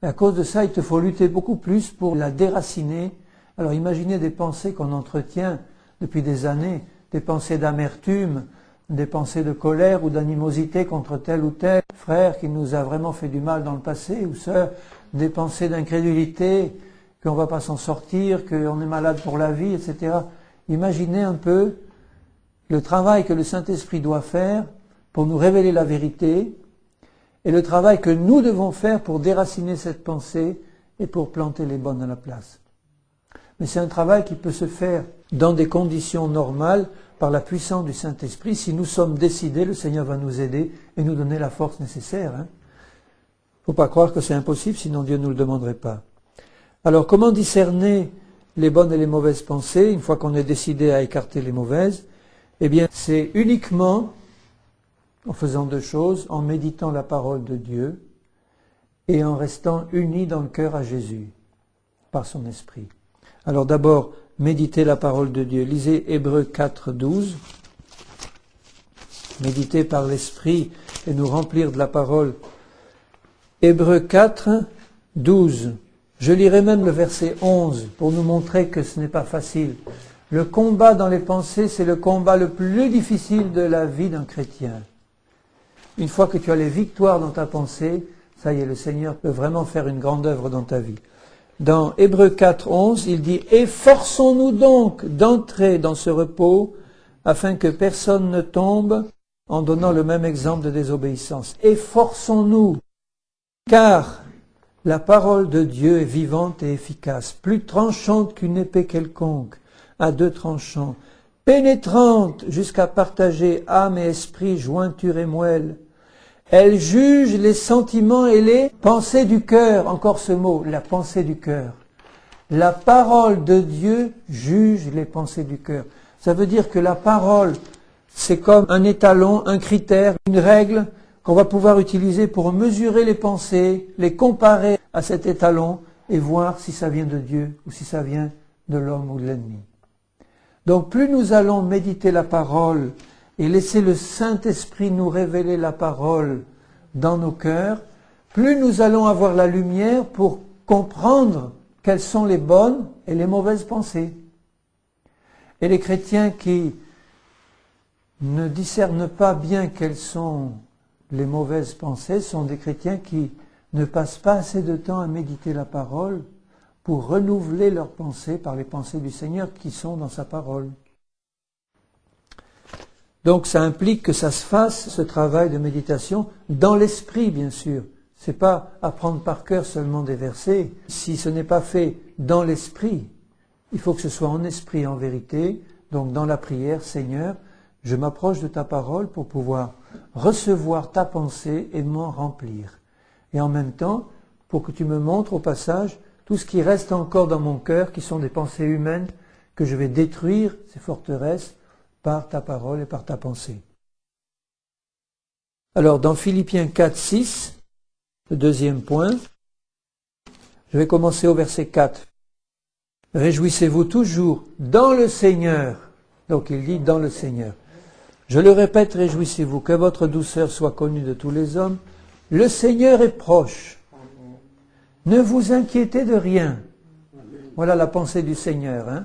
Speaker 1: et à cause de ça, il te faut lutter beaucoup plus pour la déraciner. Alors imaginez des pensées qu'on entretient depuis des années, des pensées d'amertume, des pensées de colère ou d'animosité contre tel ou tel frère qui nous a vraiment fait du mal dans le passé ou sœur, des pensées d'incrédulité, qu'on ne va pas s'en sortir, qu'on est malade pour la vie, etc. Imaginez un peu le travail que le Saint-Esprit doit faire pour nous révéler la vérité et le travail que nous devons faire pour déraciner cette pensée et pour planter les bonnes à la place. Mais c'est un travail qui peut se faire dans des conditions normales par la puissance du Saint-Esprit. Si nous sommes décidés, le Seigneur va nous aider et nous donner la force nécessaire. Il ne faut pas croire que c'est impossible, sinon Dieu ne nous le demanderait pas. Alors, comment discerner les bonnes et les mauvaises pensées, une fois qu'on est décidé à écarter les mauvaises? Eh bien, c'est uniquement en faisant 2 choses, en méditant la parole de Dieu et en restant unis dans le cœur à Jésus, par son esprit. Alors d'abord, méditez la parole de Dieu. Lisez Hébreux 4, 12. Méditer par l'esprit et nous remplir de la parole. Hébreux 4, 12. Je lirai même le verset 11 pour nous montrer que ce n'est pas facile. Le combat dans les pensées, c'est le combat le plus difficile de la vie d'un chrétien. Une fois que tu as les victoires dans ta pensée, ça y est, le Seigneur peut vraiment faire une grande œuvre dans ta vie. Dans Hébreux 4, 11, il dit « Efforçons-nous donc d'entrer dans ce repos, afin que personne ne tombe en donnant le même exemple de désobéissance. Efforçons-nous, car la parole de Dieu est vivante et efficace, plus tranchante qu'une épée quelconque, à 2 tranchants, pénétrante jusqu'à partager âme et esprit, jointure et moelle. Elle juge les sentiments et les pensées du cœur. » Encore ce mot, la pensée du cœur. La parole de Dieu juge les pensées du cœur. Ça veut dire que la parole, c'est comme un étalon, un critère, une règle qu'on va pouvoir utiliser pour mesurer les pensées, les comparer à cet étalon et voir si ça vient de Dieu ou si ça vient de l'homme ou de l'ennemi. Donc plus nous allons méditer la parole et laisser le Saint-Esprit nous révéler la parole dans nos cœurs, plus nous allons avoir la lumière pour comprendre quelles sont les bonnes et les mauvaises pensées. Et les chrétiens qui ne discernent pas bien quelles sont les mauvaises pensées sont des chrétiens qui ne passent pas assez de temps à méditer la parole pour renouveler leurs pensées par les pensées du Seigneur qui sont dans sa parole. Donc ça implique que ça se fasse, ce travail de méditation, dans l'esprit bien sûr. C'est pas apprendre par cœur seulement des versets. Si ce n'est pas fait dans l'esprit, il faut que ce soit en esprit, en vérité. Donc dans la prière, Seigneur, je m'approche de ta parole pour pouvoir recevoir ta pensée et m'en remplir. Et en même temps, pour que tu me montres au passage tout ce qui reste encore dans mon cœur, qui sont des pensées humaines, que je vais détruire, ces forteresses, par ta parole et par ta pensée. Alors, dans Philippiens 4, 6, le deuxième point, je vais commencer au verset 4. Réjouissez-vous toujours dans le Seigneur. Donc, il dit dans le Seigneur. Je le répète, réjouissez-vous, que votre douceur soit connue de tous les hommes. Le Seigneur est proche. Ne vous inquiétez de rien. Voilà la pensée du Seigneur.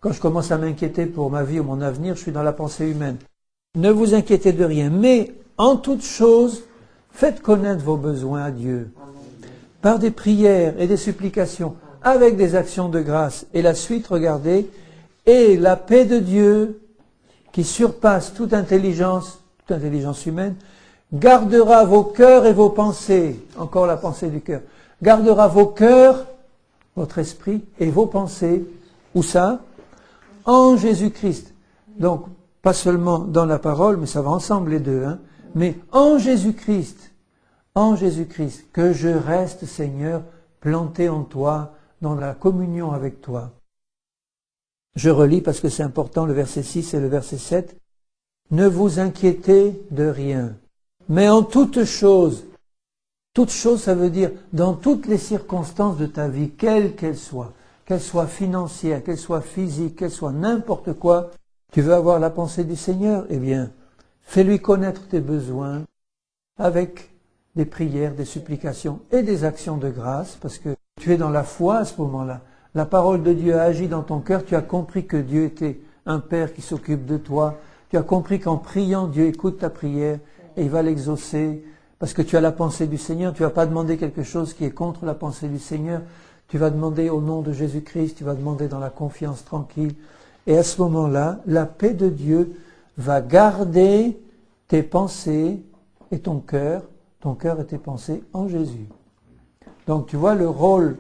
Speaker 1: Quand je commence à m'inquiéter pour ma vie ou mon avenir, je suis dans la pensée humaine. Ne vous inquiétez de rien, mais en toute chose, faites connaître vos besoins à Dieu. Par des prières et des supplications, avec des actions de grâce. Et la suite, regardez, et la paix de Dieu, qui surpasse toute intelligence humaine, gardera vos cœurs et vos pensées, encore la pensée du cœur, gardera vos cœurs, votre esprit et vos pensées, où ça? En Jésus-Christ. Donc, pas seulement dans la parole, mais ça va ensemble les deux, mais en Jésus-Christ, que je reste, Seigneur, planté en toi, dans la communion avec toi. Je relis parce que c'est important le verset 6 et le verset 7. Ne vous inquiétez de rien, mais en toute chose, ça veut dire dans toutes les circonstances de ta vie, quelles qu'elles soient financières, qu'elles soient physiques, qu'elles soient n'importe quoi, tu veux avoir la pensée du Seigneur, eh bien, fais-lui connaître tes besoins avec des prières, des supplications et des actions de grâce, parce que tu es dans la foi à ce moment-là. La parole de Dieu a agi dans ton cœur, tu as compris que Dieu était un Père qui s'occupe de toi, tu as compris qu'en priant, Dieu écoute ta prière et il va l'exaucer, parce que tu as la pensée du Seigneur, tu ne vas pas demander quelque chose qui est contre la pensée du Seigneur, tu vas demander au nom de Jésus-Christ, tu vas demander dans la confiance tranquille, et à ce moment-là, la paix de Dieu va garder tes pensées et ton cœur et tes pensées en Jésus. Donc tu vois le rôle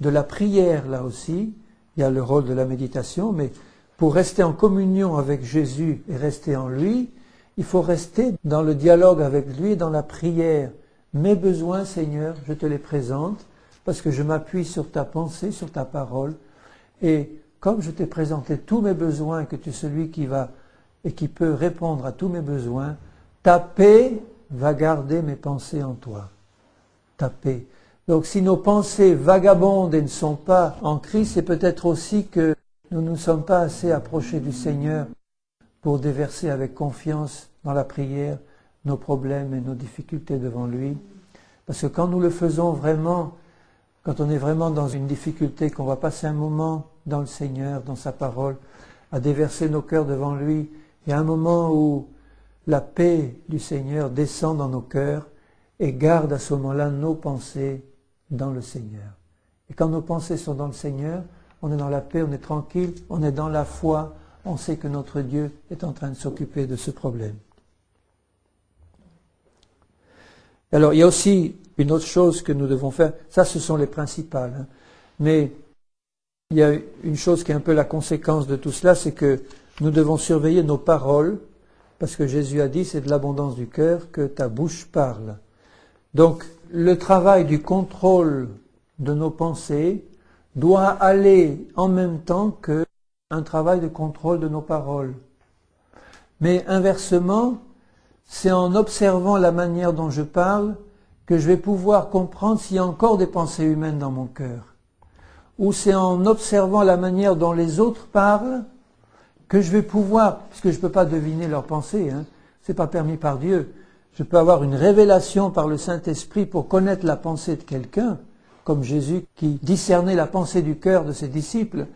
Speaker 1: de la prière là aussi, il y a le rôle de la méditation, mais pour rester en communion avec Jésus et rester en lui, il faut rester dans le dialogue avec lui, dans la prière. Mes besoins, Seigneur, je te les présente, parce que je m'appuie sur ta pensée, sur ta parole, et comme je t'ai présenté tous mes besoins, que tu es celui qui va et qui peut répondre à tous mes besoins, ta paix va garder mes pensées en toi. Ta paix. Donc si nos pensées vagabondent et ne sont pas en Christ, c'est peut-être aussi que nous ne nous sommes pas assez approchés du Seigneur pour déverser avec confiance dans la prière nos problèmes et nos difficultés devant lui. Parce que quand nous le faisons vraiment, quand on est vraiment dans une difficulté, qu'on va passer un moment dans le Seigneur, dans sa parole, à déverser nos cœurs devant lui, il y a un moment où la paix du Seigneur descend dans nos cœurs et garde à ce moment-là nos pensées dans le Seigneur. Et quand nos pensées sont dans le Seigneur, on est dans la paix, on est tranquille, on est dans la foi, on sait que notre Dieu est en train de s'occuper de ce problème. Alors, il y a aussi une autre chose que nous devons faire, ça ce sont les principales, mais il y a une chose qui est un peu la conséquence de tout cela, c'est que nous devons surveiller nos paroles, parce que Jésus a dit, c'est de l'abondance du cœur que ta bouche parle. Donc, le travail du contrôle de nos pensées doit aller en même temps qu'un travail de contrôle de nos paroles. Mais inversement, c'est en observant la manière dont je parle que je vais pouvoir comprendre s'il y a encore des pensées humaines dans mon cœur. Ou c'est en observant la manière dont les autres parlent que je vais pouvoir, puisque je ne peux pas deviner leurs pensées, c'est pas permis par Dieu, je peux avoir une révélation par le Saint-Esprit pour connaître la pensée de quelqu'un, comme Jésus qui discernait la pensée du cœur de ses disciples.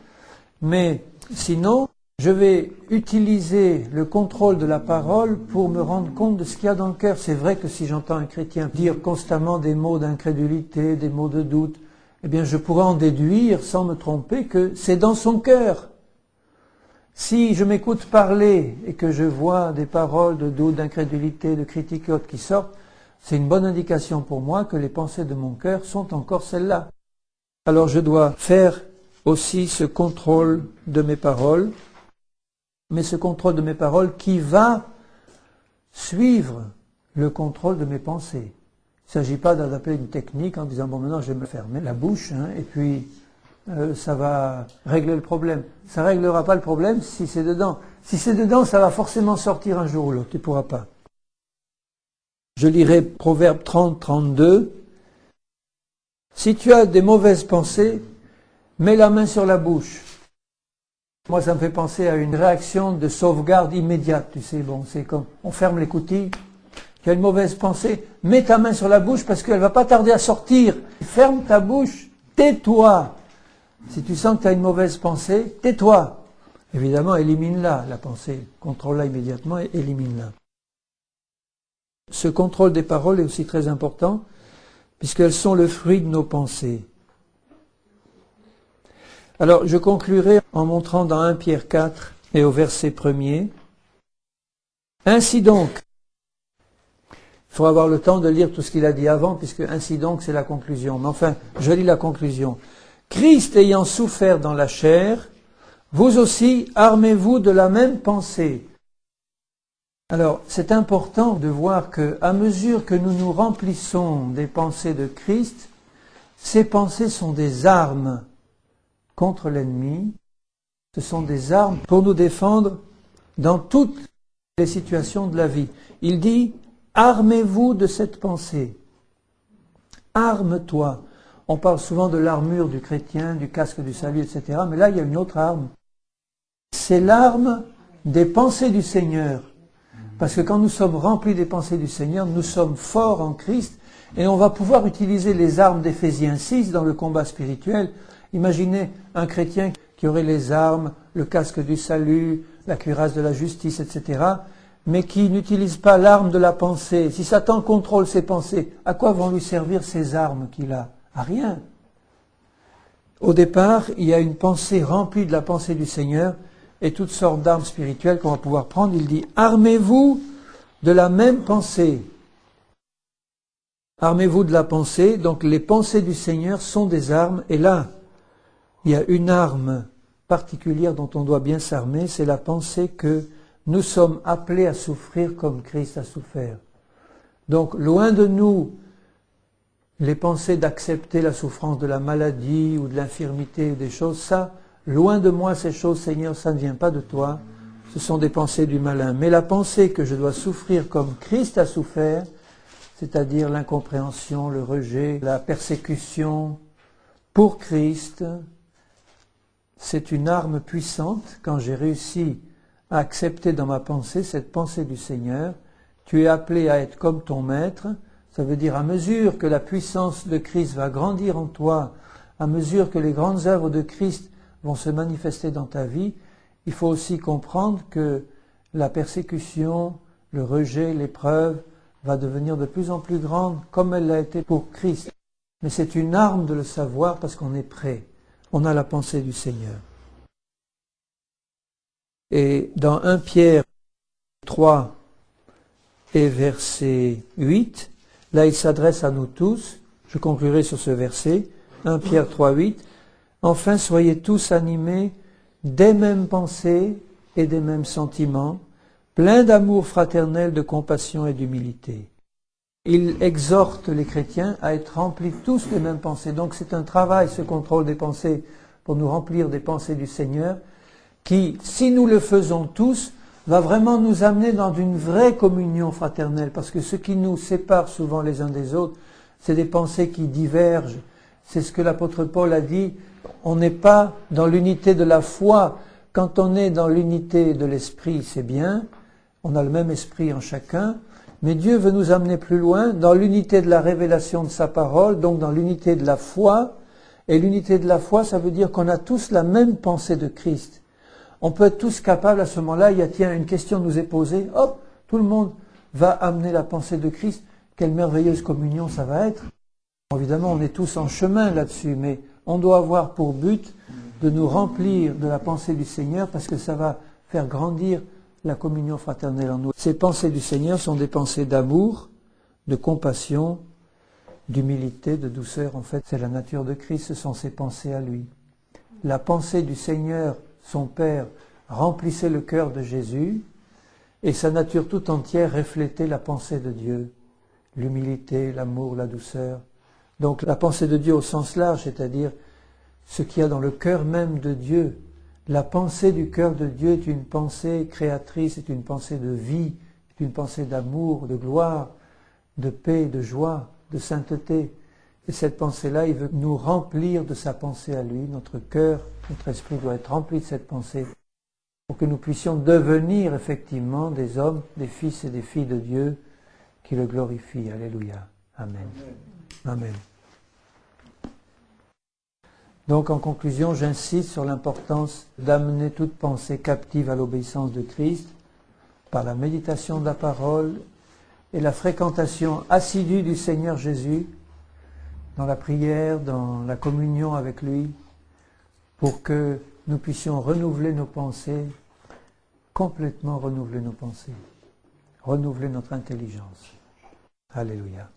Speaker 1: Mais sinon, je vais utiliser le contrôle de la parole pour me rendre compte de ce qu'il y a dans le cœur. C'est vrai que si j'entends un chrétien dire constamment des mots d'incrédulité, des mots de doute, eh bien je pourrais en déduire, sans me tromper, que c'est dans son cœur. Si je m'écoute parler et que je vois des paroles de doute, d'incrédulité, de critique et autres qui sortent, c'est une bonne indication pour moi que les pensées de mon cœur sont encore celles-là. Alors je dois faire aussi ce contrôle de mes paroles, mais ce contrôle de mes paroles qui va suivre le contrôle de mes pensées. Il ne s'agit pas d'adapter une technique en disant « bon, maintenant je vais me fermer la bouche et puis ça va régler le problème ». Ça ne réglera pas le problème si c'est dedans. Si c'est dedans, ça va forcément sortir un jour ou l'autre, tu ne pourras pas. Je lirai Proverbe 30, 32. « Si tu as des mauvaises pensées, mets la main sur la bouche. » Moi, ça me fait penser à une réaction de sauvegarde immédiate. Tu sais, bon, c'est comme on ferme l'écoutille. Tu as une mauvaise pensée, mets ta main sur la bouche parce qu'elle va pas tarder à sortir. Ferme ta bouche, tais-toi. Si tu sens que tu as une mauvaise pensée, tais-toi. évidemment, élimine-la, la pensée. Contrôle-la immédiatement et élimine-la. Ce contrôle des paroles est aussi très important, puisqu'elles sont le fruit de nos pensées. Alors, je conclurai en montrant dans 1 Pierre 4 et au verset 1er. Ainsi donc, il faut avoir le temps de lire tout ce qu'il a dit avant, puisque ainsi donc, c'est la conclusion. Mais enfin, je lis la conclusion. Christ ayant souffert dans la chair, vous aussi armez-vous de la même pensée. Alors, c'est important de voir que, à mesure que nous nous remplissons des pensées de Christ, ces pensées sont des armes contre l'ennemi. Ce sont des armes pour nous défendre dans toutes les situations de la vie. Il dit, armez-vous de cette pensée. Arme-toi. On parle souvent de l'armure du chrétien, du casque du salut, etc. Mais là, il y a une autre arme. C'est l'arme des pensées du Seigneur. Parce que quand nous sommes remplis des pensées du Seigneur, nous sommes forts en Christ et on va pouvoir utiliser les armes d'Éphésiens 6 dans le combat spirituel. Imaginez un chrétien qui aurait les armes, le casque du salut, la cuirasse de la justice, etc., mais qui n'utilise pas l'arme de la pensée. Si Satan contrôle ses pensées, à quoi vont lui servir ces armes qu'il a? À rien. Au départ, il y a une pensée remplie de la pensée du Seigneur et toutes sortes d'armes spirituelles qu'on va pouvoir prendre. Il dit, armez-vous de la même pensée. Armez-vous de la pensée. Donc les pensées du Seigneur sont des armes. Et là, il y a une arme particulière dont on doit bien s'armer, c'est la pensée que nous sommes appelés à souffrir comme Christ a souffert. Donc loin de nous les pensées d'accepter la souffrance de la maladie ou de l'infirmité ou des choses, ça, loin de moi ces choses, Seigneur, ça ne vient pas de toi, ce sont des pensées du malin. Mais la pensée que je dois souffrir comme Christ a souffert, c'est-à-dire l'incompréhension, le rejet, la persécution pour Christ, c'est une arme puissante quand j'ai réussi à accepter dans ma pensée cette pensée du Seigneur. Tu es appelé à être comme ton maître. Ça veut dire à mesure que la puissance de Christ va grandir en toi, à mesure que les grandes œuvres de Christ vont se manifester dans ta vie, il faut aussi comprendre que la persécution, le rejet, l'épreuve va devenir de plus en plus grande comme elle l'a été pour Christ. Mais c'est une arme de le savoir parce qu'on est prêt. On a la pensée du Seigneur. Et dans 1 Pierre 3 et verset 8, là il s'adresse à nous tous, je conclurai sur ce verset, 1 Pierre 3, 8, enfin soyez tous animés des mêmes pensées et des mêmes sentiments, pleins d'amour fraternel, de compassion et d'humilité. Il exhorte les chrétiens à être remplis tous des mêmes pensées. Donc c'est un travail, ce contrôle des pensées, pour nous remplir des pensées du Seigneur, qui, si nous le faisons tous, va vraiment nous amener dans une vraie communion fraternelle. Parce que ce qui nous sépare souvent les uns des autres, c'est des pensées qui divergent. C'est ce que l'apôtre Paul a dit, on n'est pas dans l'unité de la foi. Quand on est dans l'unité de l'esprit, c'est bien, on a le même esprit en chacun, mais Dieu veut nous amener plus loin, dans l'unité de la révélation de sa parole, donc dans l'unité de la foi. Et l'unité de la foi, ça veut dire qu'on a tous la même pensée de Christ. On peut être tous capables à ce moment-là, une question nous est posée, hop, tout le monde va amener la pensée de Christ. Quelle merveilleuse communion ça va être. Évidemment, on est tous en chemin là-dessus, mais on doit avoir pour but de nous remplir de la pensée du Seigneur parce que ça va faire grandir la communion fraternelle en nous. Ces pensées du Seigneur sont des pensées d'amour, de compassion, d'humilité, de douceur. En fait, c'est la nature de Christ, ce sont ses pensées à lui. La pensée du Seigneur, son Père, remplissait le cœur de Jésus et sa nature tout entière reflétait la pensée de Dieu. L'humilité, l'amour, la douceur. Donc la pensée de Dieu au sens large, c'est-à-dire ce qu'il y a dans le cœur même de Dieu. La pensée du cœur de Dieu est une pensée créatrice, est une pensée de vie, est une pensée d'amour, de gloire, de paix, de joie, de sainteté. Et cette pensée-là, il veut nous remplir de sa pensée à lui. Notre cœur, notre esprit doit être rempli de cette pensée pour que nous puissions devenir effectivement des hommes, des fils et des filles de Dieu qui le glorifient. Alléluia. Amen. Amen. Donc en conclusion, j'insiste sur l'importance d'amener toute pensée captive à l'obéissance de Christ par la méditation de la parole et la fréquentation assidue du Seigneur Jésus dans la prière, dans la communion avec lui, pour que nous puissions renouveler nos pensées, complètement renouveler nos pensées, renouveler notre intelligence. Alléluia.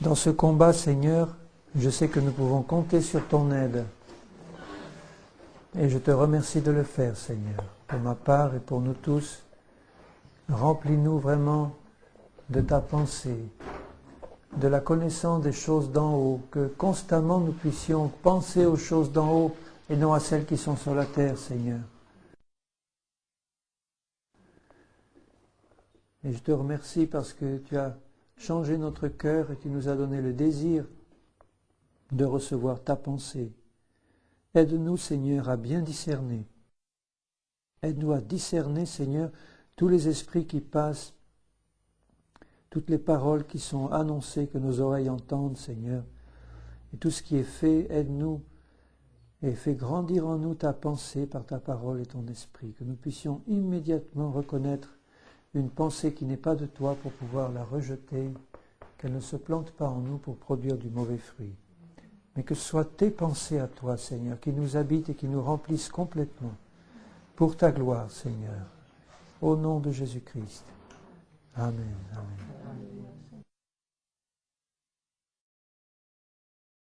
Speaker 1: Dans ce combat, Seigneur, je sais que nous pouvons compter sur ton aide. Et je te remercie de le faire, Seigneur, pour ma part et pour nous tous. Remplis-nous vraiment de ta pensée, de la connaissance des choses d'en haut, que constamment nous puissions penser aux choses d'en haut et non à celles qui sont sur la terre, Seigneur. Et je te remercie parce que tu as changé notre cœur et tu nous as donné le désir de recevoir ta pensée. Aide-nous, Seigneur, à bien discerner. Aide-nous à discerner, Seigneur, tous les esprits qui passent, toutes les paroles qui sont annoncées, que nos oreilles entendent, Seigneur. Et tout ce qui est fait, aide-nous et fais grandir en nous ta pensée par ta parole et ton esprit, que nous puissions immédiatement reconnaître une pensée qui n'est pas de toi pour pouvoir la rejeter, qu'elle ne se plante pas en nous pour produire du mauvais fruit. Mais que ce soit tes pensées à toi, Seigneur, qui nous habitent et qui nous remplissent complètement, pour ta gloire, Seigneur, au nom de Jésus-Christ. Amen. Amen.